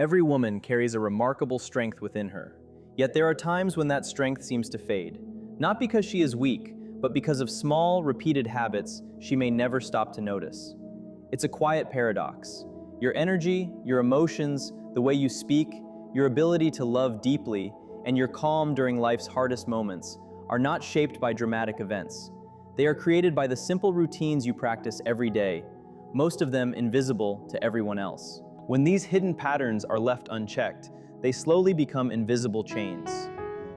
Every woman carries a remarkable strength within her. Yet there are times when that strength seems to fade. Not because she is weak, but because of small, repeated habits she may never stop to notice. It's a quiet paradox. Your energy, your emotions, the way you speak, your ability to love deeply, and your calm during life's hardest moments are not shaped by dramatic events. They are created by the simple routines you practice every day, most of them invisible to everyone else. When these hidden patterns are left unchecked, they slowly become invisible chains.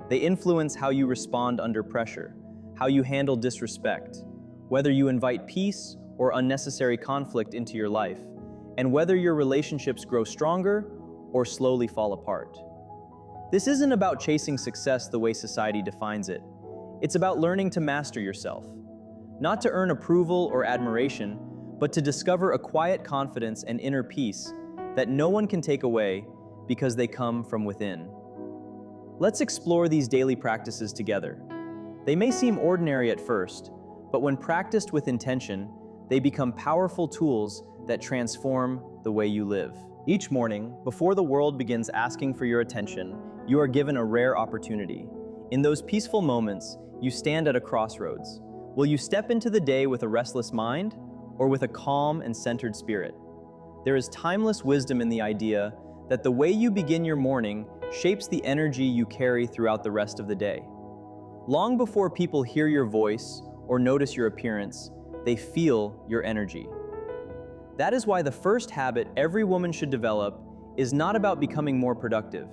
They influence how you respond under pressure, how you handle disrespect, whether you invite peace or unnecessary conflict into your life, and whether your relationships grow stronger or slowly fall apart. This isn't about chasing success the way society defines it. It's about learning to master yourself. Not to earn approval or admiration, but to discover a quiet confidence and inner peace that no one can take away because they come from within. Let's explore these daily practices together. They may seem ordinary at first, but when practiced with intention, they become powerful tools that transform the way you live. Each morning, before the world begins asking for your attention, you are given a rare opportunity. In those peaceful moments, you stand at a crossroads. Will you step into the day with a restless mind or with a calm and centered spirit? There is timeless wisdom in the idea that the way you begin your morning shapes the energy you carry throughout the rest of the day. Long before people hear your voice or notice your appearance, they feel your energy. That is why the first habit every woman should develop is not about becoming more productive.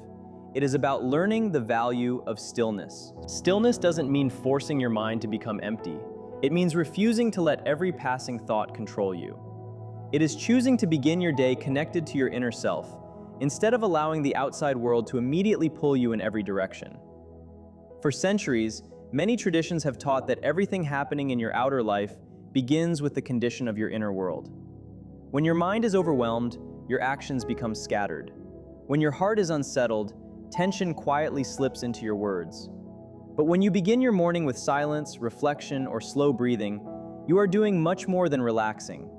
It is about learning the value of stillness. Stillness doesn't mean forcing your mind to become empty. It means refusing to let every passing thought control you. It is choosing to begin your day connected to your inner self, instead of allowing the outside world to immediately pull you in every direction. For centuries, many traditions have taught that everything happening in your outer life begins with the condition of your inner world. When your mind is overwhelmed, your actions become scattered. When your heart is unsettled, tension quietly slips into your words. But when you begin your morning with silence, reflection, or slow breathing, you are doing much more than relaxing.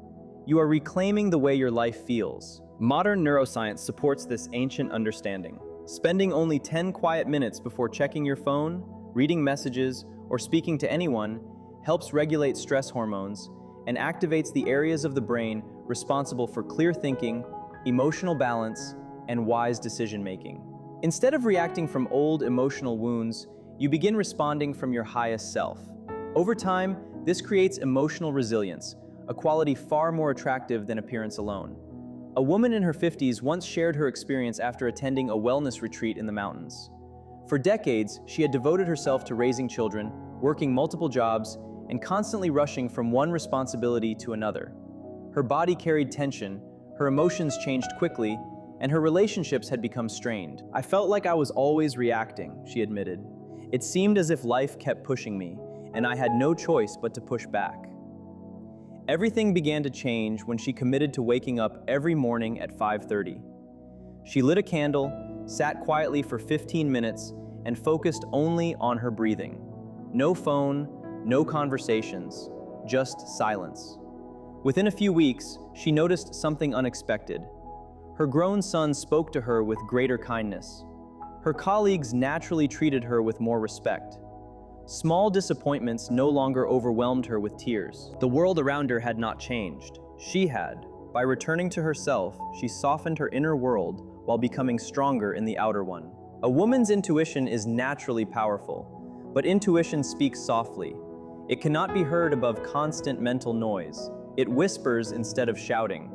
You are reclaiming the way your life feels. Modern neuroscience supports this ancient understanding. Spending only 10 quiet minutes before checking your phone, reading messages, or speaking to anyone helps regulate stress hormones and activates the areas of the brain responsible for clear thinking, emotional balance, and wise decision-making. Instead of reacting from old emotional wounds, you begin responding from your highest self. Over time, this creates emotional resilience, a quality far more attractive than appearance alone. A woman in her 50s once shared her experience after attending a wellness retreat in the mountains. For decades, she had devoted herself to raising children, working multiple jobs, and constantly rushing from one responsibility to another. Her body carried tension, her emotions changed quickly, and her relationships had become strained. "I felt like I was always reacting," she admitted. "It seemed as if life kept pushing me, and I had no choice but to push back." Everything began to change when she committed to waking up every morning at 5:30. She lit a candle, sat quietly for 15 minutes, and focused only on her breathing. No phone, no conversations, just silence. Within a few weeks, she noticed something unexpected. Her grown son spoke to her with greater kindness. Her colleagues naturally treated her with more respect. Small disappointments no longer overwhelmed her with tears. The world around her had not changed. She had. By returning to herself, she softened her inner world while becoming stronger in the outer one. A woman's intuition is naturally powerful, but intuition speaks softly. It cannot be heard above constant mental noise. It whispers instead of shouting.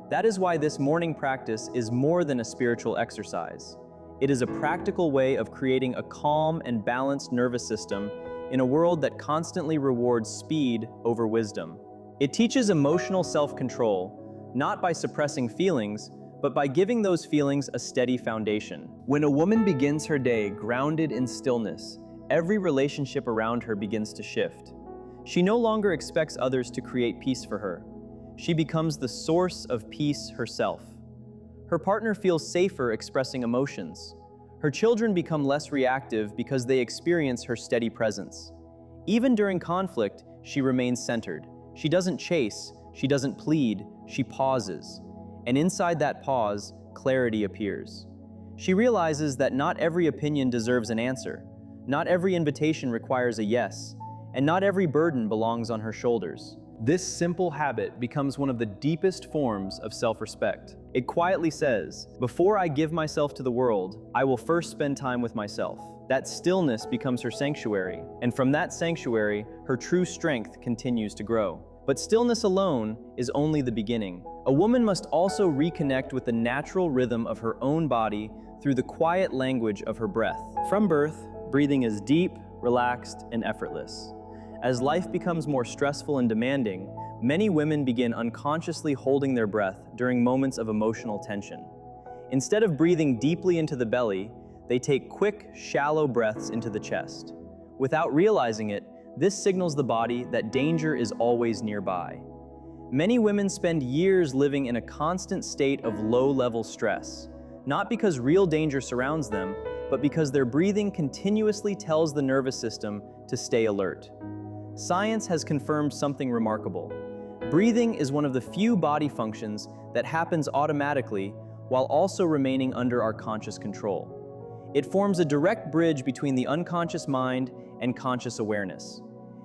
That is why this morning practice is more than a spiritual exercise. It is a practical way of creating a calm and balanced nervous system in a world that constantly rewards speed over wisdom. It teaches emotional self-control, not by suppressing feelings, but by giving those feelings a steady foundation. When a woman begins her day grounded in stillness, every relationship around her begins to shift. She no longer expects others to create peace for her. She becomes the source of peace herself. Her partner feels safer expressing emotions. Her children become less reactive because they experience her steady presence. Even during conflict, she remains centered. She doesn't chase, she doesn't plead, she pauses. And inside that pause, clarity appears. She realizes that not every opinion deserves an answer, not every invitation requires a yes, and not every burden belongs on her shoulders. This simple habit becomes one of the deepest forms of self-respect. It quietly says, before I give myself to the world, I will first spend time with myself. That stillness becomes her sanctuary, and from that sanctuary, her true strength continues to grow. But stillness alone is only the beginning. A woman must also reconnect with the natural rhythm of her own body through the quiet language of her breath. From birth, breathing is deep, relaxed, and effortless. As life becomes more stressful and demanding, many women begin unconsciously holding their breath during moments of emotional tension. Instead of breathing deeply into the belly, they take quick, shallow breaths into the chest. Without realizing it, this signals the body that danger is always nearby. Many women spend years living in a constant state of low-level stress, not because real danger surrounds them, but because their breathing continuously tells the nervous system to stay alert. Science has confirmed something remarkable. Breathing is one of the few body functions that happens automatically while also remaining under our conscious control. It forms a direct bridge between the unconscious mind and conscious awareness.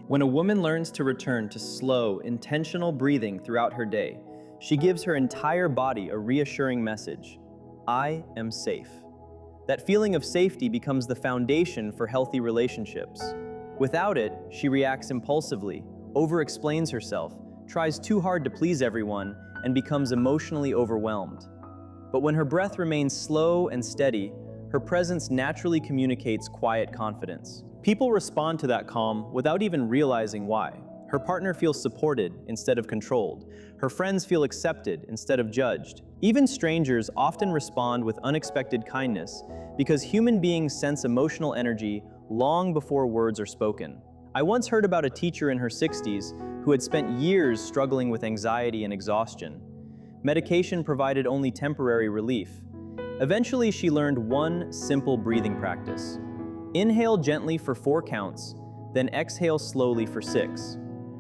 When a woman learns to return to slow, intentional breathing throughout her day, she gives her entire body a reassuring message: I am safe. That feeling of safety becomes the foundation for healthy relationships. Without it, she reacts impulsively, over-explains herself, tries too hard to please everyone, and becomes emotionally overwhelmed. But when her breath remains slow and steady, her presence naturally communicates quiet confidence. People respond to that calm without even realizing why. Her partner feels supported instead of controlled. Her friends feel accepted instead of judged. Even strangers often respond with unexpected kindness because human beings sense emotional energy long before words are spoken. I once heard about a teacher in her 60s who had spent years struggling with anxiety and exhaustion. Medication provided only temporary relief. Eventually, she learned one simple breathing practice. Inhale gently for 4 counts, then exhale slowly for 6.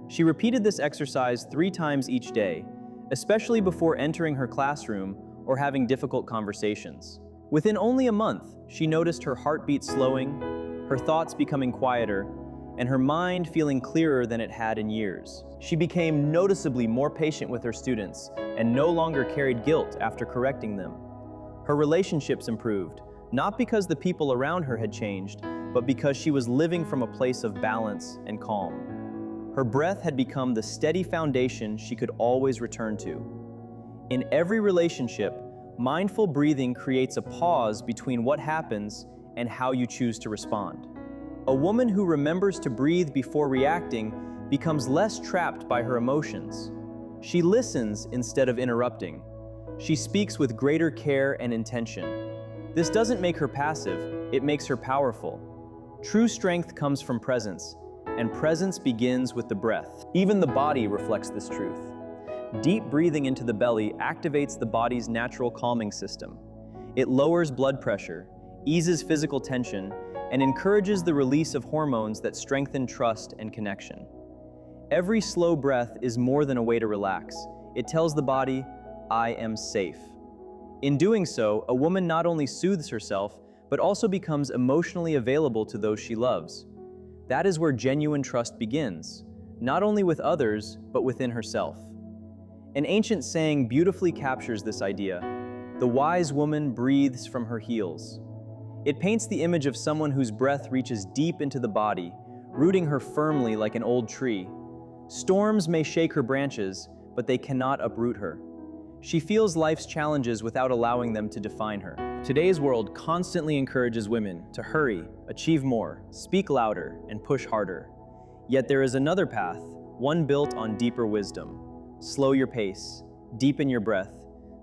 She repeated this exercise 3 times each day, especially before entering her classroom or having difficult conversations. Within only a month, she noticed her heartbeat slowing, her thoughts becoming quieter, and her mind feeling clearer than it had in years. She became noticeably more patient with her students and no longer carried guilt after correcting them. Her relationships improved, not because the people around her had changed, but because she was living from a place of balance and calm. Her breath had become the steady foundation she could always return to. In every relationship, mindful breathing creates a pause between what happens and how you choose to respond. A woman who remembers to breathe before reacting becomes less trapped by her emotions. She listens instead of interrupting. She speaks with greater care and intention. This doesn't make her passive, it makes her powerful. True strength comes from presence, and presence begins with the breath. Even the body reflects this truth. Deep breathing into the belly activates the body's natural calming system. It lowers blood pressure, eases physical tension, and encourages the release of hormones that strengthen trust and connection. Every slow breath is more than a way to relax. It tells the body, I am safe. In doing so, a woman not only soothes herself, but also becomes emotionally available to those she loves. That is where genuine trust begins, not only with others, but within herself. An ancient saying beautifully captures this idea: the wise woman breathes from her heels. It paints the image of someone whose breath reaches deep into the body, rooting her firmly like an old tree. Storms may shake her branches, but they cannot uproot her. She feels life's challenges without allowing them to define her. Today's world constantly encourages women to hurry, achieve more, speak louder, and push harder. Yet there is another path, one built on deeper wisdom. Slow your pace, deepen your breath,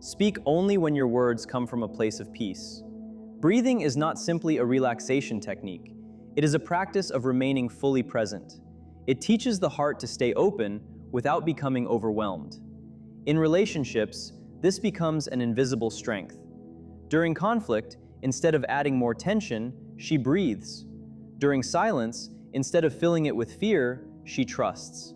speak only when your words come from a place of peace. Breathing is not simply a relaxation technique. It is a practice of remaining fully present. It teaches the heart to stay open without becoming overwhelmed. In relationships, this becomes an invisible strength. During conflict, instead of adding more tension, she breathes. During silence, instead of filling it with fear, she trusts.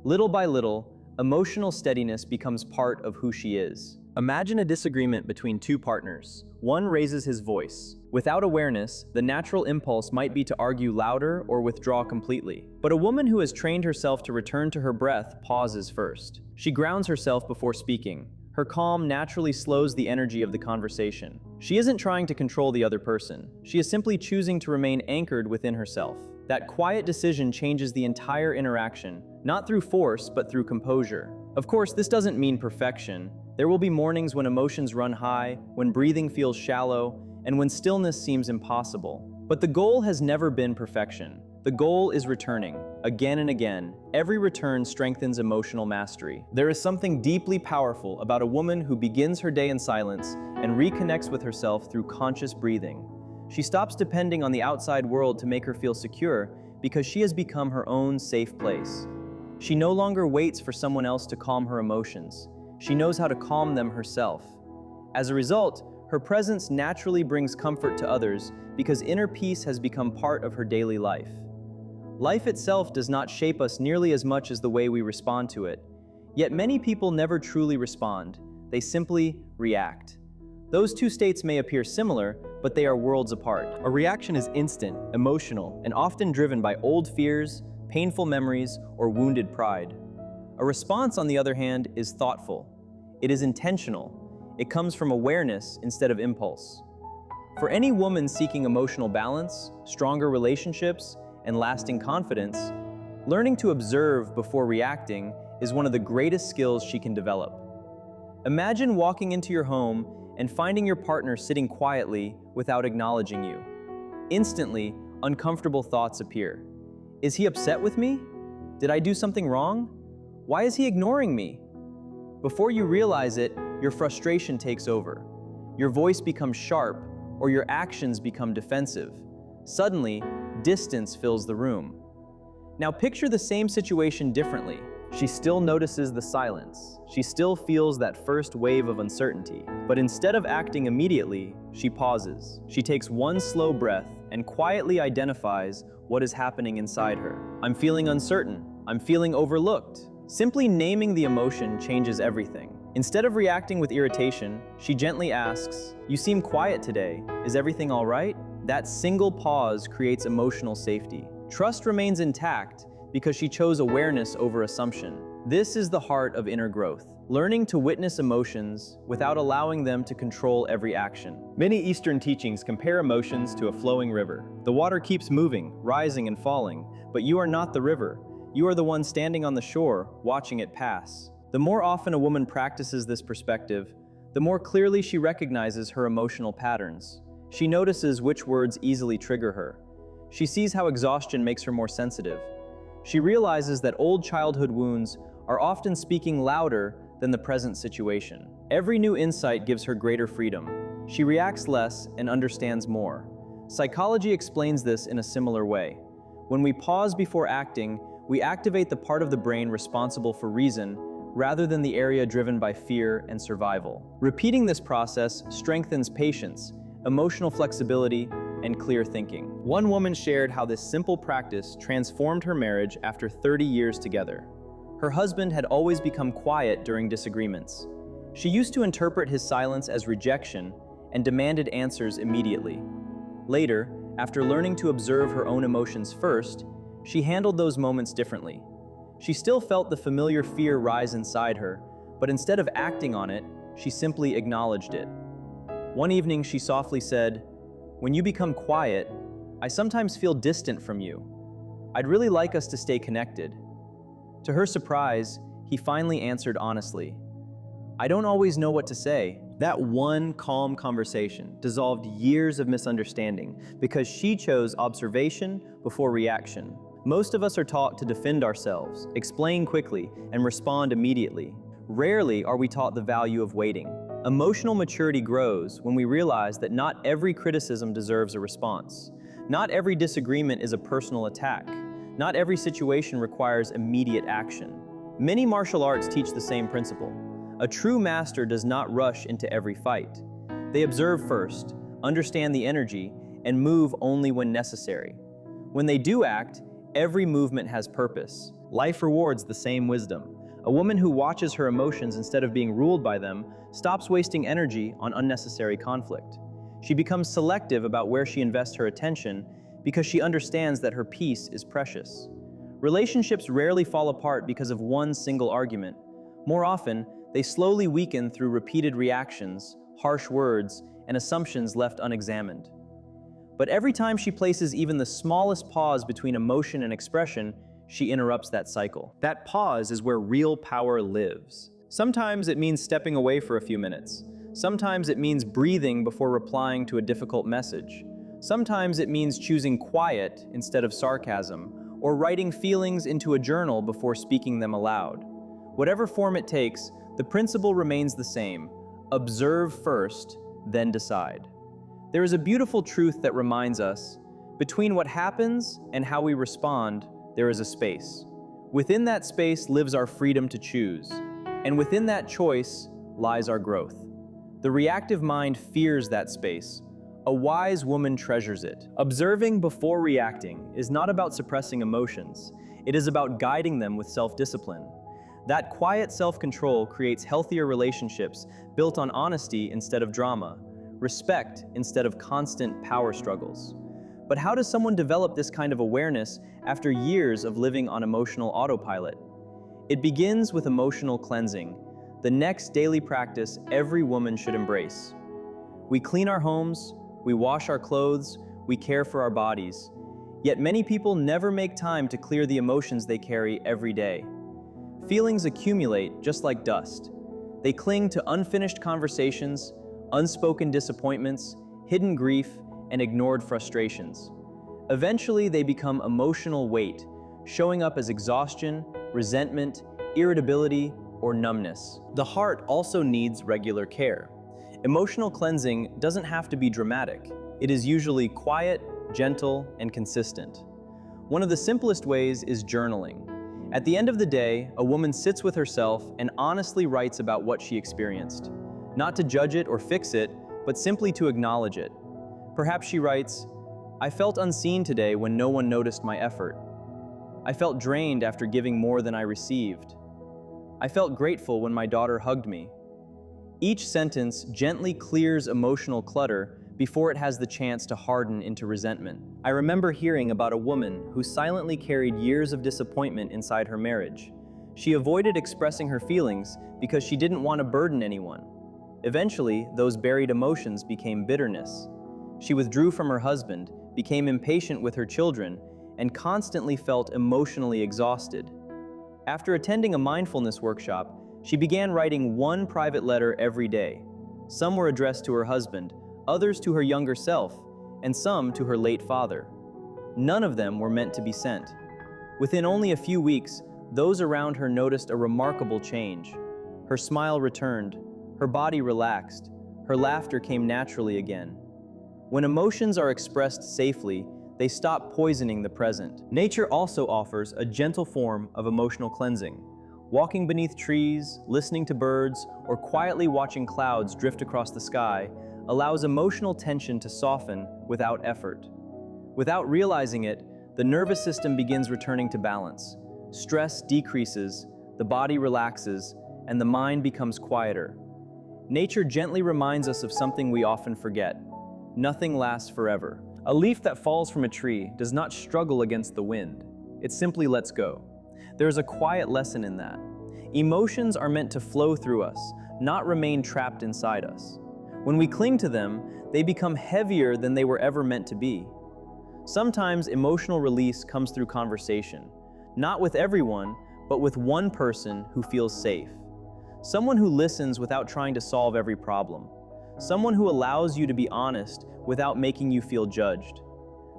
Little by little, emotional steadiness becomes part of who she is. Imagine a disagreement between two partners. One raises his voice. Without awareness, the natural impulse might be to argue louder or withdraw completely. But a woman who has trained herself to return to her breath pauses first. She grounds herself before speaking. Her calm naturally slows the energy of the conversation. She isn't trying to control the other person. She is simply choosing to remain anchored within herself. That quiet decision changes the entire interaction, not through force, but through composure. Of course, this doesn't mean perfection. There will be mornings when emotions run high, when breathing feels shallow, and when stillness seems impossible. But the goal has never been perfection. The goal is returning, again and again. Every return strengthens emotional mastery. There is something deeply powerful about a woman who begins her day in silence and reconnects with herself through conscious breathing. She stops depending on the outside world to make her feel secure because she has become her own safe place. She no longer waits for someone else to calm her emotions. She knows how to calm them herself. As a result, her presence naturally brings comfort to others because inner peace has become part of her daily life. Life itself does not shape us nearly as much as the way we respond to it. Yet many people never truly respond. They simply react. Those two states may appear similar, but they are worlds apart. A reaction is instant, emotional, and often driven by old fears, painful memories, or wounded pride. A response, on the other hand, is thoughtful. It is intentional. It comes from awareness instead of impulse. For any woman seeking emotional balance, stronger relationships, and lasting confidence, learning to observe before reacting is one of the greatest skills she can develop. Imagine walking into your home and finding your partner sitting quietly without acknowledging you. Instantly, uncomfortable thoughts appear. Is he upset with me? Did I do something wrong? Why is he ignoring me? Before you realize it, your frustration takes over. Your voice becomes sharp, or your actions become defensive. Suddenly, distance fills the room. Now picture the same situation differently. She still notices the silence. She still feels that first wave of uncertainty. But instead of acting immediately, she pauses. She takes one slow breath and quietly identifies what is happening inside her. I'm feeling uncertain. I'm feeling overlooked. Simply naming the emotion changes everything. Instead of reacting with irritation, she gently asks, "You seem quiet today. Is everything all right?" That single pause creates emotional safety. Trust remains intact because she chose awareness over assumption. This is the heart of inner growth, learning to witness emotions without allowing them to control every action. Many Eastern teachings compare emotions to a flowing river. The water keeps moving, rising and falling, but you are not the river. You are the one standing on the shore, watching it pass. The more often a woman practices this perspective, the more clearly she recognizes her emotional patterns. She notices which words easily trigger her. She sees how exhaustion makes her more sensitive. She realizes that old childhood wounds are often speaking louder than the present situation. Every new insight gives her greater freedom. She reacts less and understands more. Psychology explains this in a similar way. When we pause before acting, we activate the part of the brain responsible for reason rather than the area driven by fear and survival. Repeating this process strengthens patience, emotional flexibility, and clear thinking. One woman shared how this simple practice transformed her marriage after 30 years together. Her husband had always become quiet during disagreements. She used to interpret his silence as rejection and demanded answers immediately. Later, after learning to observe her own emotions first, she handled those moments differently. She still felt the familiar fear rise inside her, but instead of acting on it, she simply acknowledged it. One evening, she softly said, "When you become quiet, I sometimes feel distant from you. I'd really like us to stay connected." To her surprise, he finally answered honestly, "I don't always know what to say." That one calm conversation dissolved years of misunderstanding because she chose observation before reaction. Most of us are taught to defend ourselves, explain quickly, and respond immediately. Rarely are we taught the value of waiting. Emotional maturity grows when we realize that not every criticism deserves a response. Not every disagreement is a personal attack. Not every situation requires immediate action. Many martial arts teach the same principle. A true master does not rush into every fight. They observe first, understand the energy, and move only when necessary. When they do act, every movement has purpose. Life rewards the same wisdom. A woman who watches her emotions instead of being ruled by them stops wasting energy on unnecessary conflict. She becomes selective about where she invests her attention because she understands that her peace is precious. Relationships rarely fall apart because of one single argument. More often, they slowly weaken through repeated reactions, harsh words, and assumptions left unexamined. But every time she places even the smallest pause between emotion and expression, she interrupts that cycle. That pause is where real power lives. Sometimes it means stepping away for a few minutes. Sometimes it means breathing before replying to a difficult message. Sometimes it means choosing quiet instead of sarcasm, or writing feelings into a journal before speaking them aloud. Whatever form it takes, the principle remains the same: observe first, then decide. There is a beautiful truth that reminds us, between what happens and how we respond, there is a space. Within that space lives our freedom to choose, and within that choice lies our growth. The reactive mind fears that space. A wise woman treasures it. Observing before reacting is not about suppressing emotions. It is about guiding them with self-discipline. That quiet self-control creates healthier relationships built on honesty instead of drama, respect instead of constant power struggles. But how does someone develop this kind of awareness after years of living on emotional autopilot? It begins with emotional cleansing, the next daily practice every woman should embrace. We clean our homes, we wash our clothes, we care for our bodies. Yet many people never make time to clear the emotions they carry every day. Feelings accumulate just like dust. They cling to unfinished conversations, unspoken disappointments, hidden grief, and ignored frustrations. Eventually, they become emotional weight, showing up as exhaustion, resentment, irritability, or numbness. The heart also needs regular care. Emotional cleansing doesn't have to be dramatic. It is usually quiet, gentle, and consistent. One of the simplest ways is journaling. At the end of the day, a woman sits with herself and honestly writes about what she experienced. Not to judge it or fix it, but simply to acknowledge it. Perhaps she writes, "I felt unseen today when no one noticed my effort. I felt drained after giving more than I received. I felt grateful when my daughter hugged me." Each sentence gently clears emotional clutter before it has the chance to harden into resentment. I remember hearing about a woman who silently carried years of disappointment inside her marriage. She avoided expressing her feelings because she didn't want to burden anyone. Eventually, those buried emotions became bitterness. She withdrew from her husband, became impatient with her children, and constantly felt emotionally exhausted. After attending a mindfulness workshop, she began writing one private letter every day. Some were addressed to her husband, others to her younger self, and some to her late father. None of them were meant to be sent. Within only a few weeks, those around her noticed a remarkable change. Her smile returned, her body relaxed, her laughter came naturally again. When emotions are expressed safely, they stop poisoning the present. Nature also offers a gentle form of emotional cleansing. Walking beneath trees, listening to birds, or quietly watching clouds drift across the sky allows emotional tension to soften without effort. Without realizing it, the nervous system begins returning to balance. Stress decreases, the body relaxes, and the mind becomes quieter. Nature gently reminds us of something we often forget: nothing lasts forever. A leaf that falls from a tree does not struggle against the wind. It simply lets go. There is a quiet lesson in that. Emotions are meant to flow through us, not remain trapped inside us. When we cling to them, they become heavier than they were ever meant to be. Sometimes emotional release comes through conversation, not with everyone, but with one person who feels safe. Someone who listens without trying to solve every problem. Someone who allows you to be honest without making you feel judged.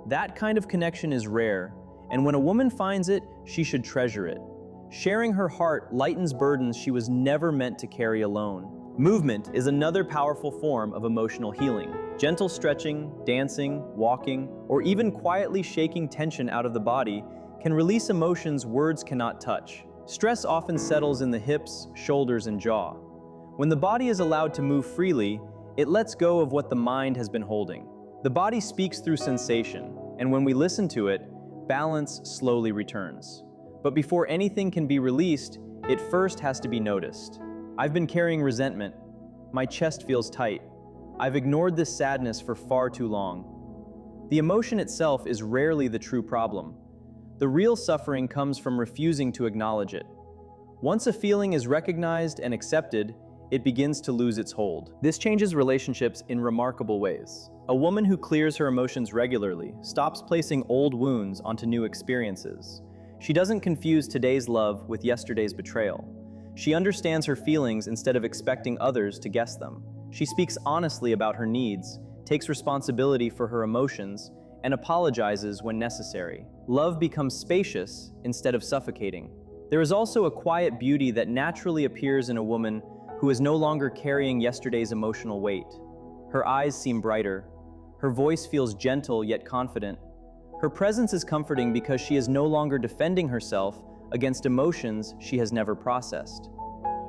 That kind of connection is rare, and when a woman finds it, she should treasure it. Sharing her heart lightens burdens she was never meant to carry alone. Movement is another powerful form of emotional healing. Gentle stretching, dancing, walking, or even quietly shaking tension out of the body can release emotions words cannot touch. Stress often settles in the hips, shoulders, and jaw. When the body is allowed to move freely, it lets go of what the mind has been holding. The body speaks through sensation, and when we listen to it, balance slowly returns. But before anything can be released, It first has to be noticed. I've been carrying resentment. My chest feels tight. I've ignored this sadness for far too long. The emotion itself is rarely the true problem. The real suffering comes from refusing to acknowledge it. Once a feeling is recognized and accepted, it begins to lose its hold. This changes relationships in remarkable ways. A woman who clears her emotions regularly stops placing old wounds onto new experiences. She doesn't confuse today's love with yesterday's betrayal. She understands her feelings instead of expecting others to guess them. She speaks honestly about her needs, takes responsibility for her emotions, and apologizes when necessary. Love becomes spacious instead of suffocating. There is also a quiet beauty that naturally appears in a woman who is no longer carrying yesterday's emotional weight. Her eyes seem brighter. Her voice feels gentle yet confident. Her presence is comforting because she is no longer defending herself against emotions she has never processed.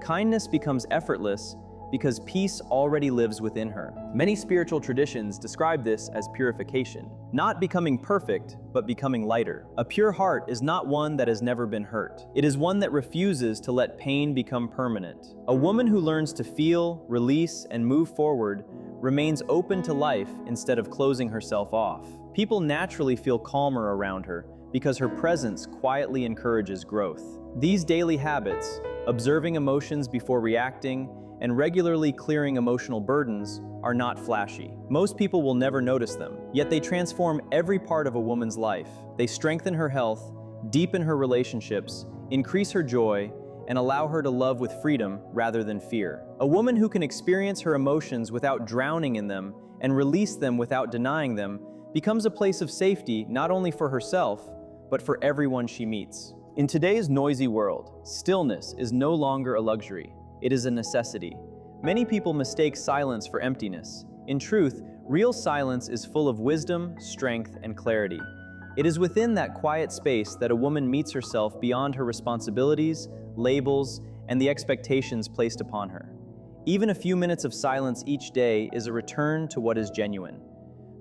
Kindness becomes effortless because peace already lives within her. Many spiritual traditions describe this as purification, not becoming perfect, but becoming lighter. A pure heart is not one that has never been hurt. It is one that refuses to let pain become permanent. A woman who learns to feel, release, and move forward remains open to life instead of closing herself off. People naturally feel calmer around her because her presence quietly encourages growth. These daily habits, observing emotions before reacting, and regularly clearing emotional burdens, are not flashy. Most people will never notice them, yet they transform every part of a woman's life. They strengthen her health, deepen her relationships, increase her joy, and allow her to love with freedom rather than fear. A woman who can experience her emotions without drowning in them and release them without denying them becomes a place of safety not only for herself, but for everyone she meets. In today's noisy world, stillness is no longer a luxury. It is a necessity. Many people mistake silence for emptiness. In truth, real silence is full of wisdom, strength, and clarity. It is within that quiet space that a woman meets herself beyond her responsibilities, labels, and the expectations placed upon her. Even a few minutes of silence each day is a return to what is genuine.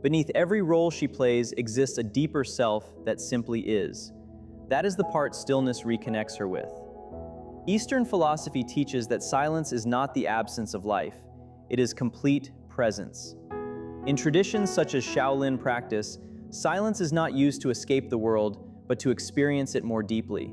Beneath every role she plays exists a deeper self that simply is. That is the part stillness reconnects her with. Eastern philosophy teaches that silence is not the absence of life, it is complete presence. In traditions such as Shaolin practice, silence is not used to escape the world, but to experience it more deeply.